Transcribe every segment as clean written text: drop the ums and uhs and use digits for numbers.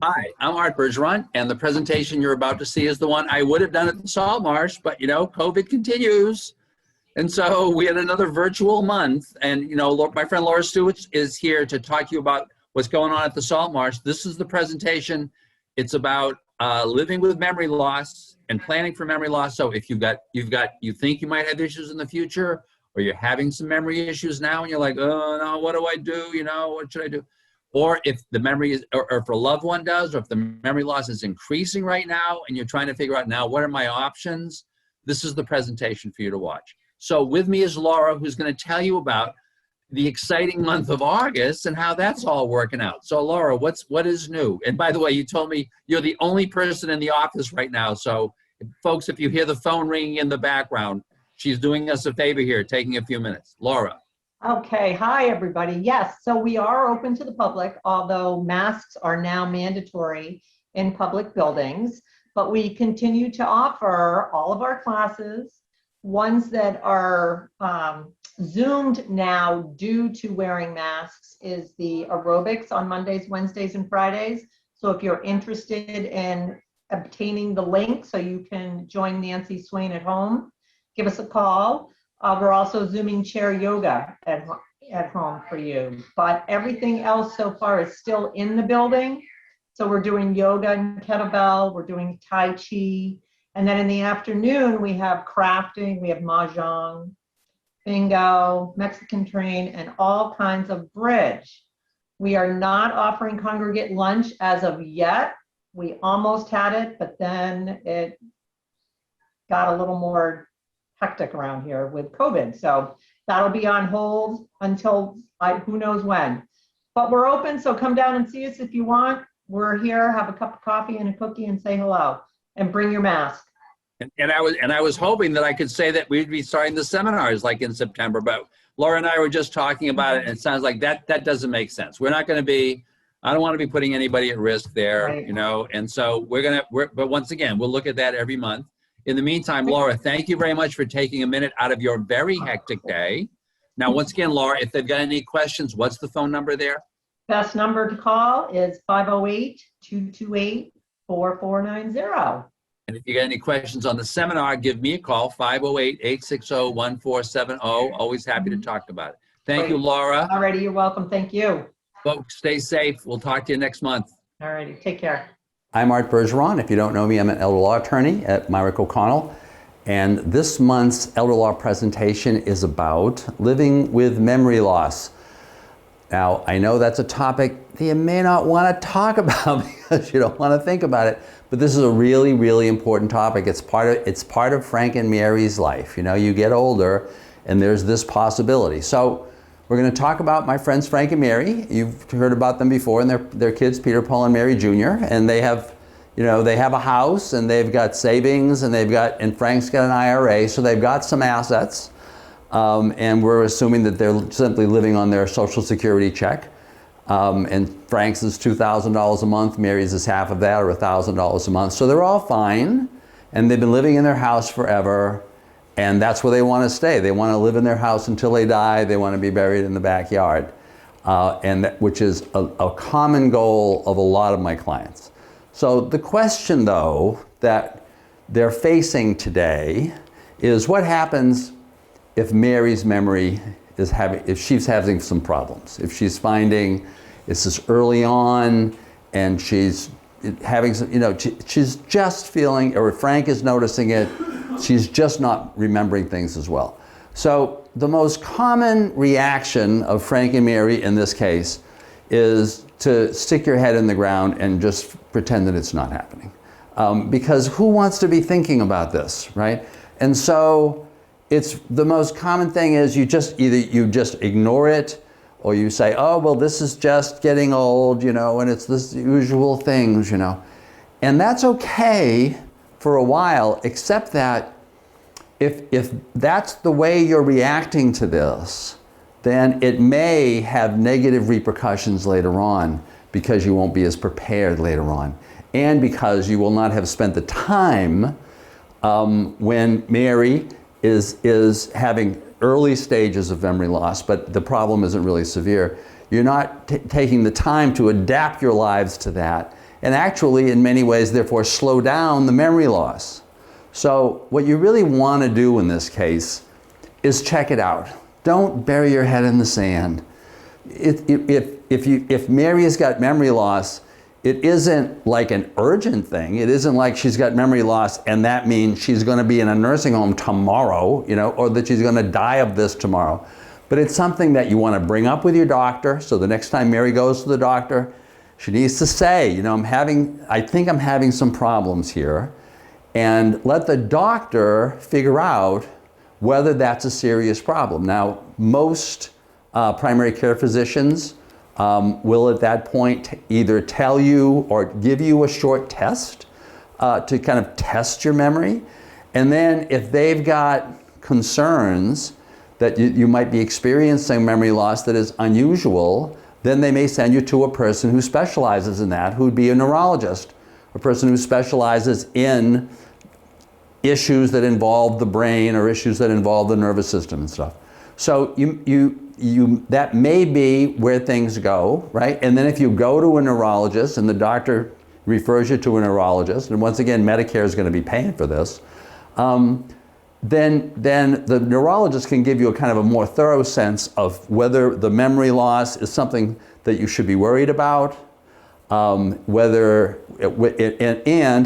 Hi, I'm Arthur Bergeron, and the presentation you're about to see is the one I would have done at the Salt Marsh, but COVID continues. And so we had another virtual month, and my friend Laura Stewart is here to talk to you about what's going on at the Salt Marsh. This is the presentation. It's about living with memory loss and planning for memory loss. So if you think you might have issues in the future, or you're having some memory issues now, and you're like, oh no, what do I do? What should I do? Or if the memory is, or if a loved one does, or if the memory loss is increasing right now, and you're trying to figure out now, what are my options? This is the presentation for you to watch. So with me is Laura, who's going to tell you about the exciting month of August and how that's all working out. So Laura, what is new? And by the way, you told me you're the only person in the office right now. So folks, if you hear the phone ringing in the background, she's doing us a favor here, taking a few minutes. Laura. Okay, hi everybody. Yes, so we are open to the public, although masks are now mandatory in public buildings, but we continue to offer all of our classes, ones that are Zoomed now due to wearing masks is the aerobics on Mondays, Wednesdays, and Fridays. So if you're interested in obtaining the link so you can join Nancy Swain at home, give us a call. We're also Zooming chair yoga at home for you. But everything else so far is still in the building. So we're doing yoga and kettlebell, we're doing Tai Chi. And then in the afternoon, we have crafting, we have mahjong, bingo, Mexican train, and all kinds of bridge. We are not offering congregate lunch as of yet. We almost had it, but then it got a little more hectic around here with COVID. So that'll be on hold until who knows when. But we're open, so come down and see us if you want. We're here, have a cup of coffee and a cookie and say hello and bring your mask. And I was hoping that I could say that we'd be starting the seminars like in September, but Laura and I were just talking about it, and it sounds like that doesn't make sense. We're not going to be, I don't want to be putting anybody at risk there, right. And so but once again, we'll look at that every month. In the meantime, Laura, thank you very much for taking a minute out of your very hectic day. Now, once again, Laura, if they've got any questions, what's the phone number there? Best number to call is 508-228-4490. And if you got any questions on the seminar, give me a call, 508-860-1470. Always happy to talk about it. Thank you, Laura. All righty, you're welcome. Thank you. Folks, stay safe. We'll talk to you next month. All righty, take care. I'm Arthur Bergeron. If you don't know me, I'm an elder law attorney at Myrick O'Connell. And this month's elder law presentation is about living with memory loss. Now, I know that's a topic that you may not want to talk about because you don't want to think about it, but this is a really, really important topic. It's part of Frank and Mary's life. You get older and there's this possibility. So we're going to talk about my friends Frank and Mary. You've heard about them before, and their kids, Peter, Paul, and Mary Jr. And they have, they have a house, and they've got savings, and Frank's got an IRA, so they've got some assets. And we're assuming that they're simply living on their Social Security check. And Frank's is $2,000 a month, Mary's is half of that, or $1,000 a month. So they're all fine, and they've been living in their house forever. And that's where they want to stay. They want to live in their house until they die. They want to be buried in the backyard, which is a common goal of a lot of my clients. So the question, though, that they're facing today is what happens if Mary's memory if she's having some problems, if she's finding it's this early on and she's having some, she's just feeling, or Frank is noticing it, she's just not remembering things as well. So the most common reaction of Frank and Mary in this case is to stick your head in the ground and just pretend that it's not happening. Because who wants to be thinking about this, right? And so it's the most common thing is you just ignore it, or you say, oh, well, this is just getting old, and it's this usual things, And that's okay for a while, except that if that's the way you're reacting to this, then it may have negative repercussions later on because you won't be as prepared later on. And because you will not have spent the time when Mary is having early stages of memory loss, but the problem isn't really severe. You're not taking the time to adapt your lives to that and actually in many ways therefore slow down the memory loss. So what you really want to do in this case is check it out. Don't bury your head in the sand. If Mary has got memory loss, it isn't like an urgent thing. It isn't like she's got memory loss and that means she's going to be in a nursing home tomorrow, or that she's going to die of this tomorrow. But it's something that you want to bring up with your doctor. So the next time Mary goes to the doctor, she needs to say, I think I'm having some problems here, and let the doctor figure out whether that's a serious problem. Now, most primary care physicians will at that point either tell you or give you a short test to kind of test your memory. And then if they've got concerns that you might be experiencing memory loss that is unusual, then they may send you to a person who specializes in that, who would be a neurologist, a person who specializes in issues that involve the brain or issues that involve the nervous system and stuff. So that may be where things go, right? And then if you go to a neurologist and the doctor refers you to a neurologist, and once again, Medicare is going to be paying for this, then the neurologist can give you a kind of a more thorough sense of whether the memory loss is something that you should be worried about, and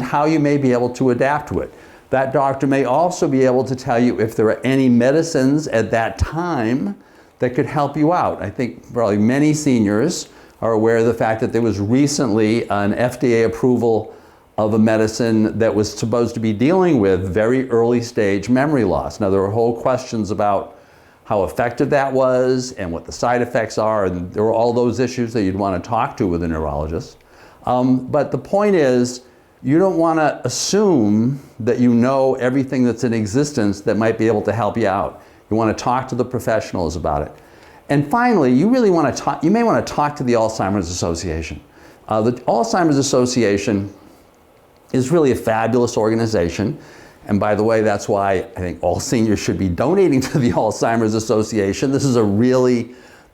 how you may be able to adapt to it. That doctor may also be able to tell you if there are any medicines at that time that could help you out. I think probably many seniors are aware of the fact that there was recently an FDA approval of a medicine that was supposed to be dealing with very early stage memory loss. Now, there were whole questions about how effective that was and what the side effects are, and there were all those issues that you'd want to talk to with a neurologist. But the point is, you don't want to assume that you know everything that's in existence that might be able to help you out. You want to talk to the professionals about it. And finally, you may want to talk to the Alzheimer's Association. The Alzheimer's Association is really a fabulous organization. And by the way, that's why I think all seniors should be donating to the Alzheimer's Association. This is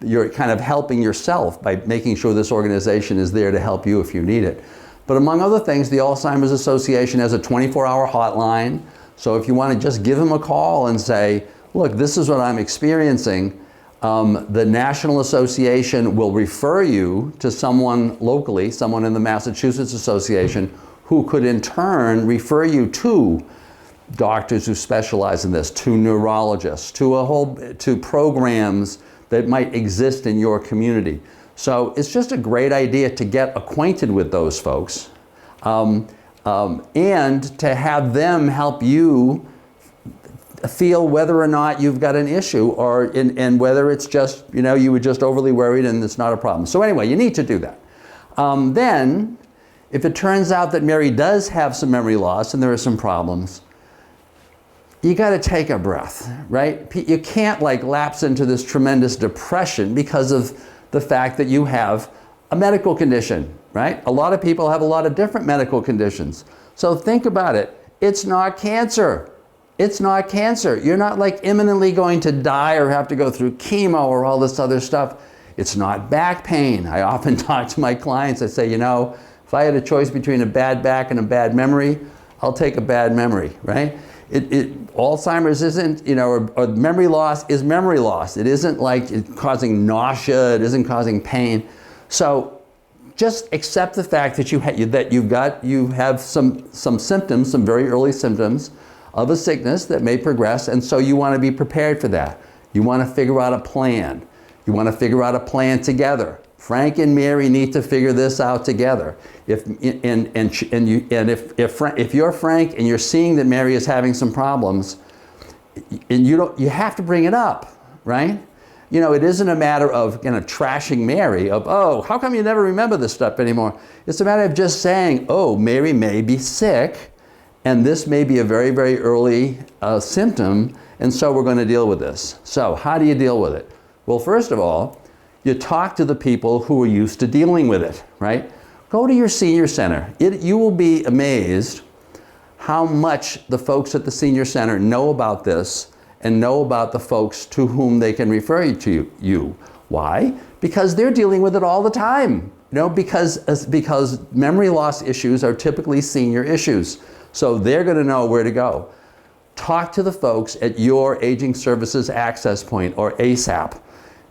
you're kind of helping yourself by making sure this organization is there to help you if you need it. But among other things, the Alzheimer's Association has a 24-hour hotline. So if you want to just give them a call and say, look, this is what I'm experiencing, the National Association will refer you to someone locally, someone in the Massachusetts Association, who could in turn refer you to doctors who specialize in this, to neurologists, to programs that might exist in your community. So it's just a great idea to get acquainted with those folks and to have them help you feel whether or not you've got an issue and whether it's just, you were just overly worried and it's not a problem. So anyway, you need to do that. Then, if it turns out that Mary does have some memory loss and there are some problems, you got to take a breath, right? You can't lapse into this tremendous depression because of the fact that you have a medical condition, right? A lot of people have a lot of different medical conditions. So think about it. It's not cancer. It's not cancer. You're not imminently going to die or have to go through chemo or all this other stuff. It's not back pain. I often talk to my clients. I say, if I had a choice between a bad back and a bad memory, I'll take a bad memory, right? Alzheimer's isn't, or memory loss is memory loss. It isn't causing nausea. It isn't causing pain. So just accept the fact that you have some symptoms, some very early symptoms of a sickness that may progress, and so you want to be prepared for that. You want to figure out a plan. You want to figure out a plan together. Frank and Mary need to figure this out together. If you're Frank and you're seeing that Mary is having some problems, and you have to bring it up, right? It isn't a matter of trashing Mary of, oh, how come you never remember this stuff anymore? It's a matter of just saying, oh, Mary may be sick, and this may be a very, very early symptom, and so we're going to deal with this. So how do you deal with it? Well, first of all, you talk to the people who are used to dealing with it, right? Go to your senior center. You will be amazed how much the folks at the senior center know about this and know about the folks to whom they can refer you to. Why? Because they're dealing with it all the time. because memory loss issues are typically senior issues. So they're going to know where to go. Talk to the folks at your Aging Services Access Point, or ASAP.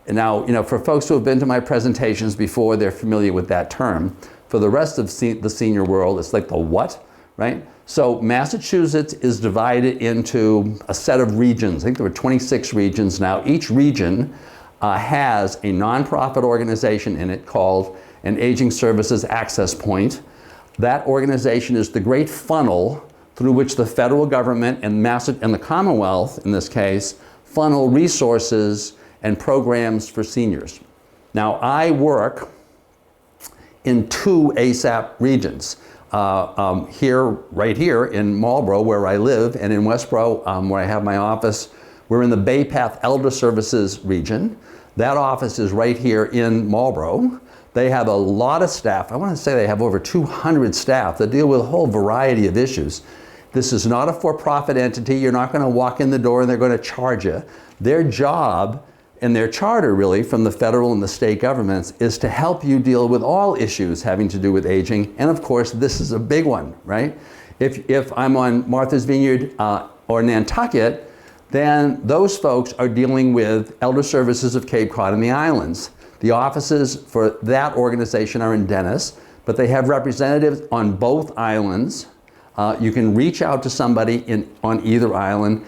And now, for folks who have been to my presentations before, they're familiar with that term. For the rest of the senior world, it's like the what, right? So Massachusetts is divided into a set of regions. I think there are 26 regions now. Each region has a nonprofit organization in it called an Aging Services Access Point. That organization is the great funnel through which the federal government and the Commonwealth, in this case, funnel resources and programs for seniors. Now, I work in 2 ASAP regions. Right here in Marlborough, where I live, and in Westboro, where I have my office. We're in the Bay Path Elder Services region. That office is right here in Marlborough. They have a lot of staff. I want to say they have over 200 staff that deal with a whole variety of issues. This is not a for-profit entity. You're not going to walk in the door and they're going to charge you. Their job and their charter, really, from the federal and the state governments, is to help you deal with all issues having to do with aging. And of course, this is a big one, right? If I'm on Martha's Vineyard or Nantucket, then those folks are dealing with Elder Services of Cape Cod and the Islands. The offices for that organization are in Dennis, but they have representatives on both islands. You can reach out to somebody on either island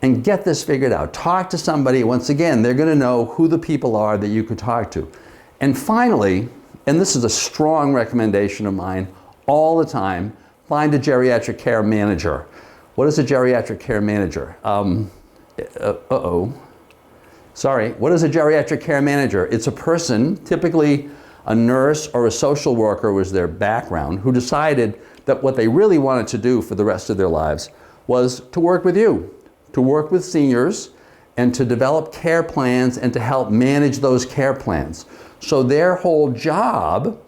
and get this figured out. Talk to somebody. Once again, they're going to know who the people are that you could talk to. And finally, and this is a strong recommendation of mine all the time, find a geriatric care manager. What is a geriatric care manager? Sorry, what is a geriatric care manager? It's a person, typically a nurse or a social worker was their background, who decided that what they really wanted to do for the rest of their lives was to work with you, to work with seniors, and to develop care plans and to help manage those care plans. So their whole job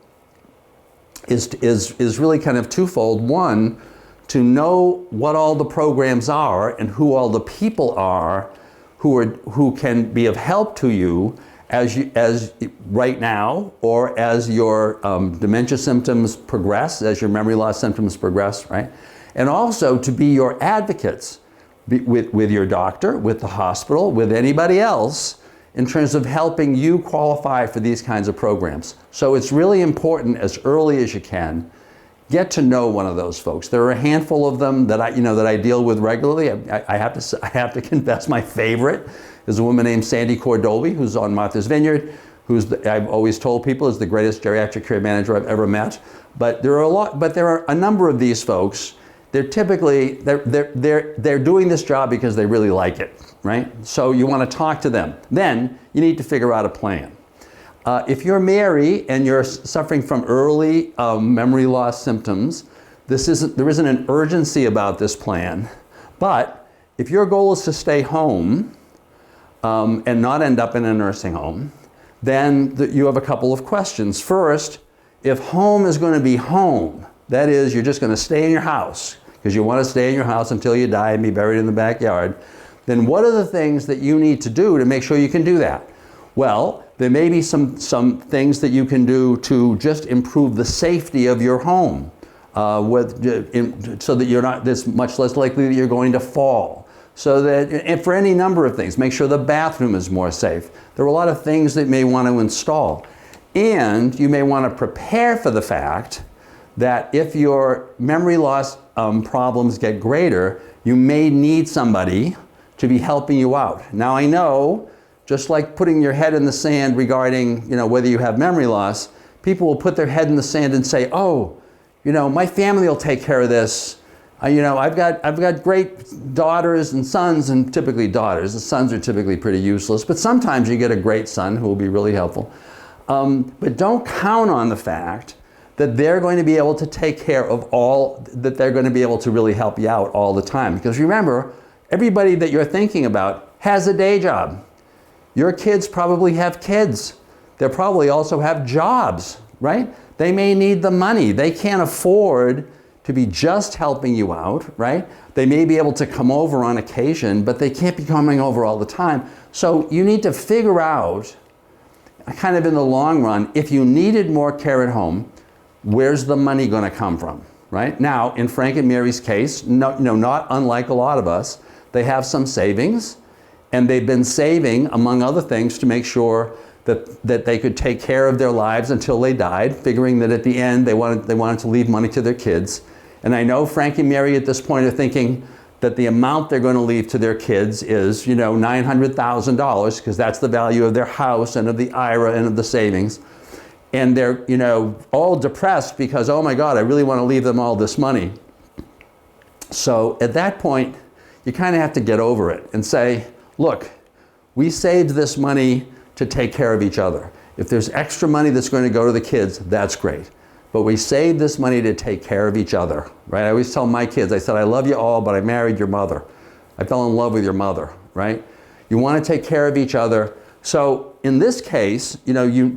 is really kind of twofold. One, to know what all the programs are and who all the people are who can be of help to you as right now, or as your dementia symptoms progress, as your memory loss symptoms progress, right? And also to be your advocates with your doctor, with the hospital, with anybody else, in terms of helping you qualify for these kinds of programs. So it's really important, as early as you can, get to know one of those folks. There are a handful of them that I deal with regularly. I have to confess, my favorite is a woman named Sandy Cordovi, who's on Martha's Vineyard, I've always told people is the greatest geriatric care manager I've ever met. But there are a number of these folks. They're typically they're doing this job because they really like it, right? So you want to talk to them. Then you need to figure out a plan. If you're Mary and you're suffering from early memory loss symptoms, there isn't an urgency about this plan. But if your goal is to stay home and not end up in a nursing home, then you have a couple of questions. First, if home is going to be home, that is, you're just going to stay in your house because you want to stay in your house until you die and be buried in the backyard, then what are the things that you need to do to make sure you can do that? Well, there may be some things that you can do to just improve the safety of your home, so that you're not much less likely that you're going to fall. So that, and for any number of things, make sure the bathroom is more safe. There are a lot of things that you may want to install. And you may want to prepare for the fact that if your memory loss problems get greater, you may need somebody to be helping you out. Now I know, just like putting your head in the sand regarding whether you have memory loss, people will put their head in the sand and say, oh, my family will take care of this. I've got great daughters and sons, and typically daughters. The sons are typically pretty useless, but sometimes you get a great son who will be really helpful. But don't count on the fact that they're going to be able to take care of that they're going to be able to really help you out all the time. Because remember, everybody that you're thinking about has a day job. Your kids probably have kids. They probably also have jobs, right? They may need the money. They can't afford to be just helping you out, right? They may be able to come over on occasion, but they can't be coming over all the time. So you need to figure out, kind of in the long run, if you needed more care at home, where's the money going to come from, right? Now, in Frank and Mary's case, not unlike a lot of us, they have some savings, and they've been saving, among other things, to make sure that they could take care of their lives until they died, figuring that at the end they wanted to leave money to their kids. And I know Frank and Mary at this point are thinking that the amount they're going to leave to their kids is, $900,000, because that's the value of their house and of the IRA and of the savings. And they're, all depressed because, oh my God, I really want to leave them all this money. So at that point, you kind of have to get over it and say, look, we saved this money to take care of each other. If there's extra money that's going to go to the kids, that's great. But we saved this money to take care of each other, right? I always tell my kids, I said, I love you all, but I married your mother. I fell in love with your mother, right? You want to take care of each other. So in this case,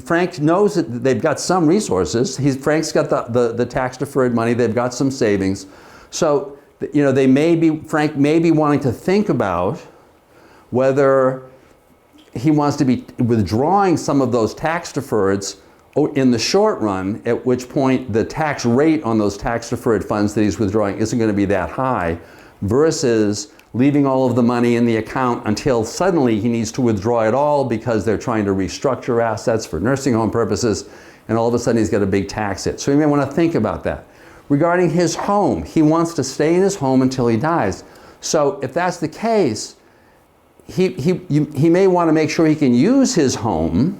Frank knows that they've got some resources. Frank's got the tax-deferred money. They've got some savings. So, Frank may be wanting to think about whether he wants to be withdrawing some of those tax deferreds in the short run, at which point the tax rate on those tax deferred funds that he's withdrawing isn't going to be that high, versus leaving all of the money in the account until suddenly he needs to withdraw it all because they're trying to restructure assets for nursing home purposes, and all of a sudden he's got a big tax hit. So you may want to think about that. Regarding his home, he wants to stay in his home until he dies. So if that's the case, he may want to make sure he can use his home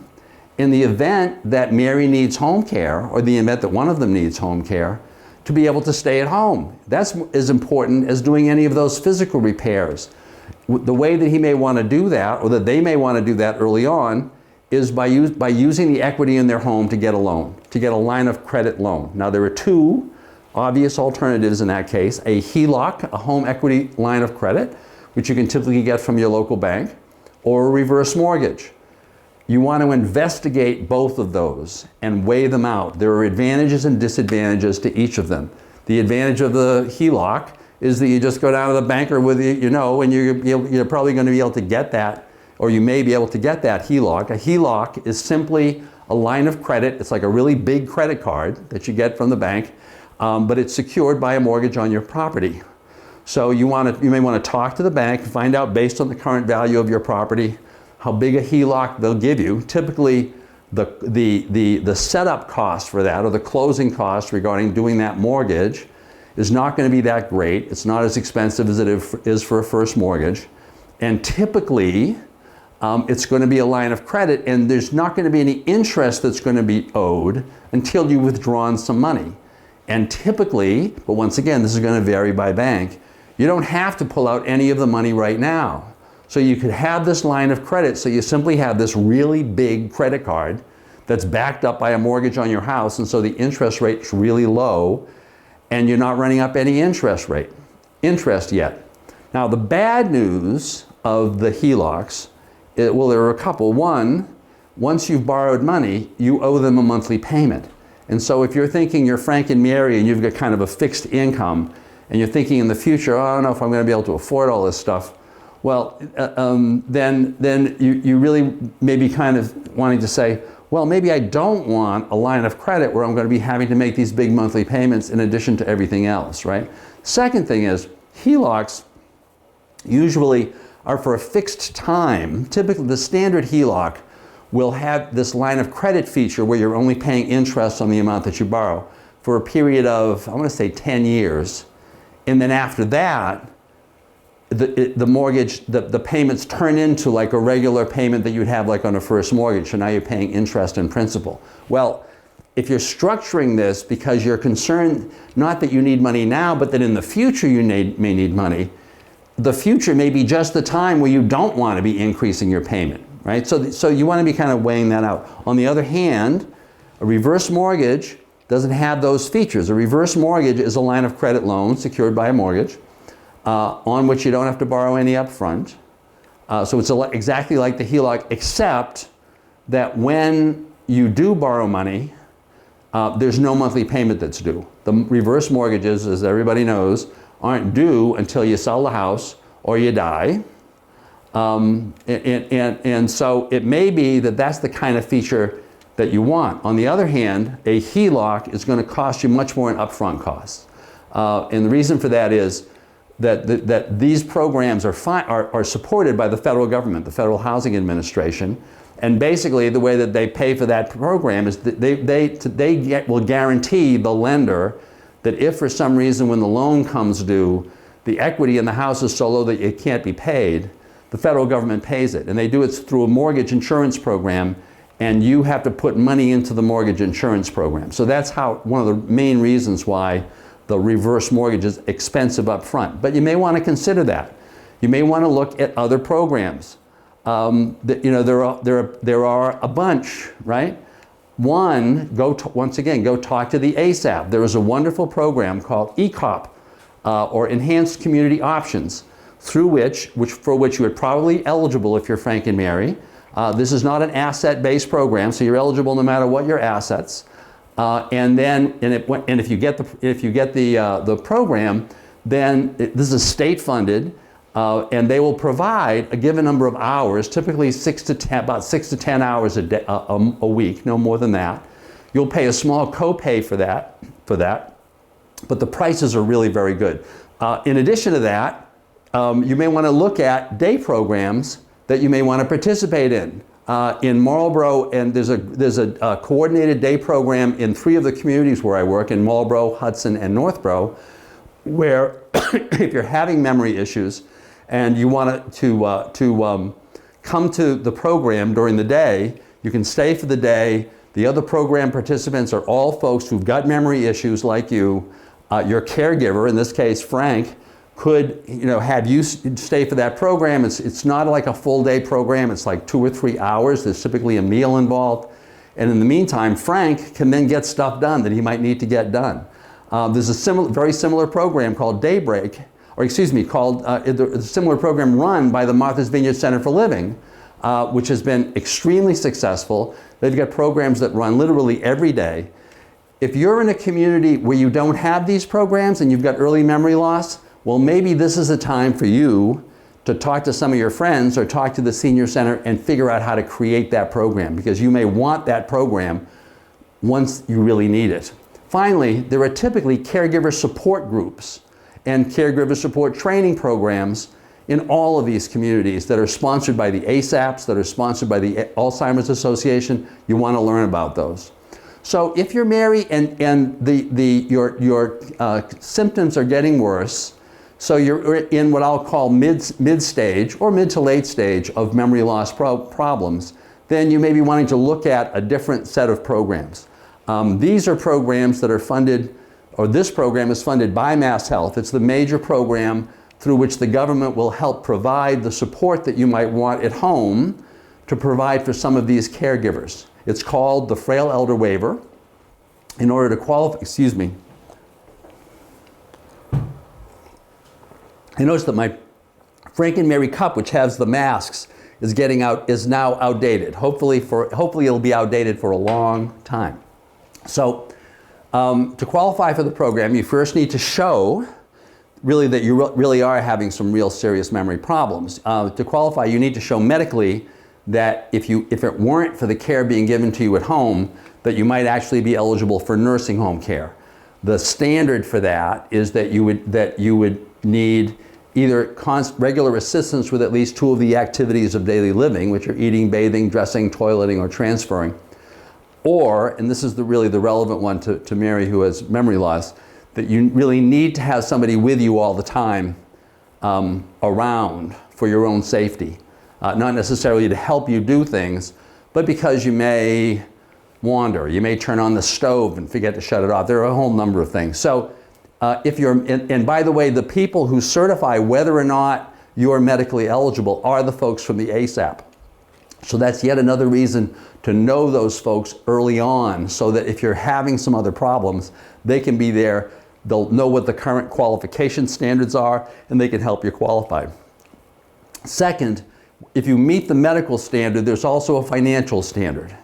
in the event that Mary needs home care, or the event that one of them needs home care, to be able to stay at home. That's as important as doing any of those physical repairs. The way that he may want to do that, or that they may want to do that early on, is by using the equity in their home to get a loan, to get a line of credit loan. Now there are two obvious alternatives in that case: a HELOC, a home equity line of credit, which you can typically get from your local bank, or a reverse mortgage. You want to investigate both of those and weigh them out. There are advantages and disadvantages to each of them. The advantage of the HELOC is that you just go down to the banker with and you're probably going to be able to get that, or you may be able to get that HELOC. A HELOC is simply a line of credit. It's like a really big credit card that you get from the bank, but it's secured by a mortgage on your property. So you may want to talk to the bank, find out based on the current value of your property how big a HELOC they'll give you. Typically, the setup cost for that, or the closing cost regarding doing that mortgage, is not going to be that great. It's not as expensive as it is for a first mortgage. And typically, it's going to be a line of credit, and there's not going to be any interest that's going to be owed until you've withdrawn some money. And typically, but once again, this is going to vary by bank, you don't have to pull out any of the money right now. So you could have this line of credit, so you simply have this really big credit card that's backed up by a mortgage on your house, and so the interest rate's really low, and you're not running up any interest yet. Now the bad news of the HELOCs, well, there are a couple. One, once you've borrowed money, you owe them a monthly payment. And so if you're thinking you're Frank and Mary and you've got kind of a fixed income, and you're thinking in the future, oh, I don't know if I'm going to be able to afford all this stuff, well, then you really may be kind of wanting to say, well, maybe I don't want a line of credit where I'm going to be having to make these big monthly payments in addition to everything else, right? Second thing is, HELOCs usually are for a fixed time. Typically, the standard HELOC will have this line of credit feature where you're only paying interest on the amount that you borrow for a period of, I want to say 10 years. And then after that, the mortgage, the payments turn into like a regular payment that you'd have like on a first mortgage. So now you're paying interest and principal. Well, if you're structuring this because you're concerned not that you need money now, but that in the future you may need money, the future may be just the time where you don't want to be increasing your payment, right? So you want to be kind of weighing that out. On the other hand, a reverse mortgage doesn't have those features. A reverse mortgage is a line of credit loan secured by a mortgage, on which you don't have to borrow any up front. So it's exactly like the HELOC, except that when you do borrow money, there's no monthly payment that's due. The reverse mortgages, as everybody knows, aren't due until you sell the house or you die. And so it may be that that's the kind of feature that you want. On the other hand, a HELOC is going to cost you much more in upfront costs. And the reason for that is that these programs are supported by the federal government, the Federal Housing Administration. And basically the way that they pay for that program is that they will guarantee the lender that if for some reason when the loan comes due, the equity in the house is so low that it can't be paid, the federal government pays it. And they do it through a mortgage insurance program, and you have to put money into the mortgage insurance program. So that's one of the main reasons why the reverse mortgage is expensive up front. But you may want to consider that. You may want to look at other programs. There are a bunch, right? One, once again, go talk to the ASAP. There is a wonderful program called ECOP, or Enhanced Community Options, for which you are probably eligible if you're Frank and Mary. This is not an asset-based program, so you're eligible no matter what your assets. If you get the program, then this is state-funded. And they will provide a given number of hours, typically about 6 to 10 hours a week, no more than that. You'll pay a small copay for that, but the prices are really very good. In addition to that, you may want to look at day programs that you may want to participate in. In Marlborough, and there's a coordinated day program in 3 of the communities where I work, in Marlborough, Hudson, and Northborough, where if you're having memory issues, and you want to come to the program during the day, you can stay for the day. The other program participants are all folks who've got memory issues like you. Your caregiver, in this case Frank, could have you stay for that program. It's not like a full day program. It's like 2 or 3 hours. There's typically a meal involved. And in the meantime, Frank can then get stuff done that he might need to get done. There's a very similar program called Daybreak, called a similar program run by the Martha's Vineyard Center for Living, which has been extremely successful. They've got programs that run literally every day. If you're in a community where you don't have these programs and you've got early memory loss, well, maybe this is a time for you to talk to some of your friends or talk to the senior center and figure out how to create that program, because you may want that program once you really need it. Finally, there are typically caregiver support groups and caregiver support training programs in all of these communities that are sponsored by the ASAPs, that are sponsored by the Alzheimer's Association. You want to learn about those. So if you're Mary and your symptoms are getting worse, so you're in what I'll call mid-stage or mid to late stage of memory loss problems, then you may be wanting to look at a different set of programs. These are programs that are funded, or this program is funded by MassHealth. It's the major program through which the government will help provide the support that you might want at home to provide for some of these caregivers. It's called the Frail Elder Waiver. In order to qualify, I noticed that my Frank and Mary cup, which has the masks, is now outdated. Hopefully it'll be outdated for a long time. So to qualify for the program, you first need to show really that you really are having some real serious memory problems. To qualify, you need to show medically that if it weren't for the care being given to you at home, that you might actually be eligible for nursing home care. The standard for that is that you would need either regular assistance with at least 2 of the activities of daily living, which are eating, bathing, dressing, toileting, or transferring. Or, and this is really the relevant one to Mary who has memory loss, that you really need to have somebody with you all the time around for your own safety. Not necessarily to help you do things, but because you may wander. You may turn on the stove and forget to shut it off. There are a whole number of things. So if you're, and by the way, the people who certify whether or not you're medically eligible are the folks from the ASAP. So that's yet another reason to know those folks early on, so that if you're having some other problems, they can be there. They'll know what the current qualification standards are, and they can help you qualify. Second, if you meet the medical standard, there's also a financial standard.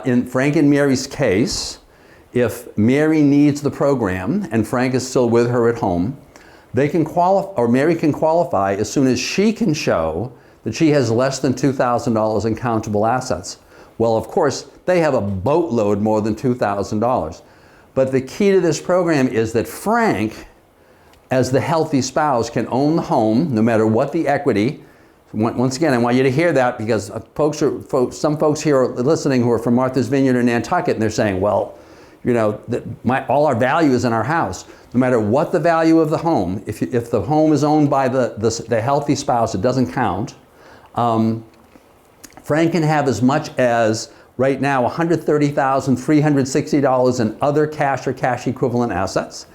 In Frank and Mary's case, if Mary needs the program and Frank is still with her at home, they can qualify, or Mary can qualify as soon as she can show that she has less than $2,000 in countable assets. Well, of course, they have a boatload more than $2,000. But the key to this program is that Frank, as the healthy spouse, can own the home no matter what the equity. Once again, I want you to hear that, because some folks here are listening who are from Martha's Vineyard or Nantucket, and they're saying, well, you know, all our value is in our house. No matter what the value of the home, if the home is owned by the healthy spouse, it doesn't count. Frank can have as much as, right now, $130,360 in other cash or cash equivalent assets,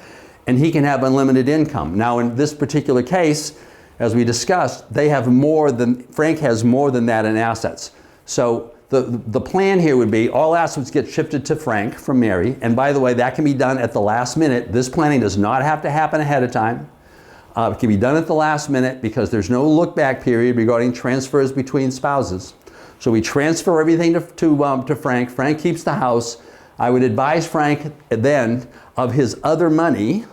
and he can have unlimited income. Now, in this particular case, as we discussed, Frank has more than that in assets. So the plan here would be all assets get shifted to Frank from Mary. And by the way, that can be done at the last minute. This planning does not have to happen ahead of time. It can be done at the last minute because there's no look back period regarding transfers between spouses. So we transfer everything to Frank. Frank keeps the house. I would advise Frank then of his other money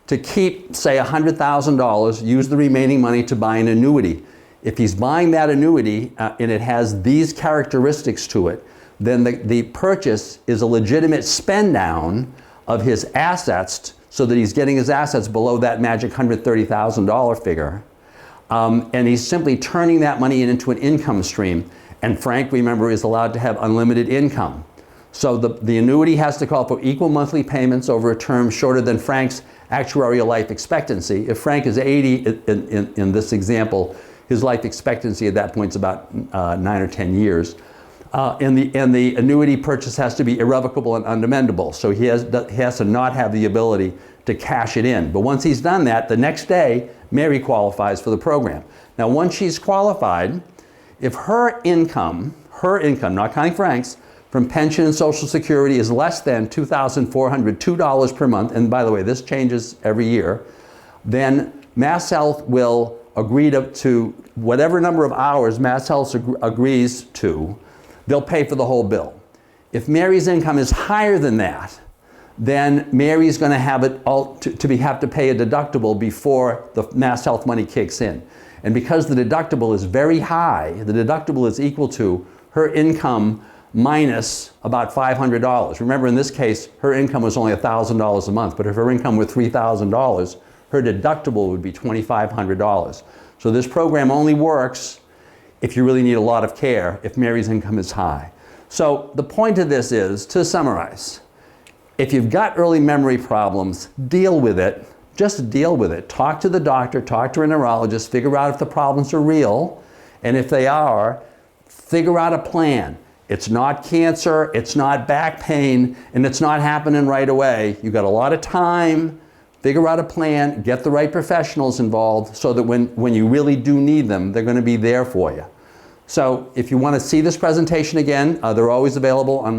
to keep, say, $100,000, use the remaining money to buy an annuity. If he's buying that annuity and it has these characteristics to it, then the purchase is a legitimate spend down of his assets so that he's getting his assets below that magic $130,000 figure. And he's simply turning that money into an income stream. And Frank, remember, is allowed to have unlimited income. So the annuity has to call for equal monthly payments over a term shorter than Frank's actuarial life expectancy. If Frank is 80 in this example, his life expectancy at that point is about 9 or 10 years. And the annuity purchase has to be irrevocable and unamendable. So he has to not have the ability to cash it in. But once he's done that, the next day, Mary qualifies for the program. Now, once she's qualified, if her income, not counting Frank's, from pension and Social Security is less than $2,402 per month, and by the way, this changes every year, then Mass Health will agree to whatever number of hours Mass Health agrees to, they'll pay for the whole bill. If Mary's income is higher than that, then Mary's going to have have to pay a deductible before the Mass Health money kicks in. And because the deductible is very high, the deductible is equal to her income minus about $500. Remember, in this case, her income was only $1,000 a month, but if her income were $3,000, her deductible would be $2,500. So this program only works if you really need a lot of care, if Mary's income is high. So the point of this is, to summarize, if you've got early memory problems, deal with it. Just deal with it. Talk to the doctor, talk to a neurologist, figure out if the problems are real, and if they are, figure out a plan. It's not cancer, it's not back pain, and it's not happening right away. You've got a lot of time. Figure out a plan, get the right professionals involved so that when you really do need them, they're going to be there for you. So if you want to see this presentation again, they're always available on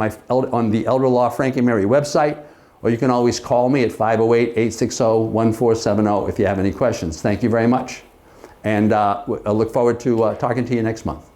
the Elder Law Frank and Mary website, or you can always call me at 508-860-1470 if you have any questions. Thank you very much. And I look forward to talking to you next month.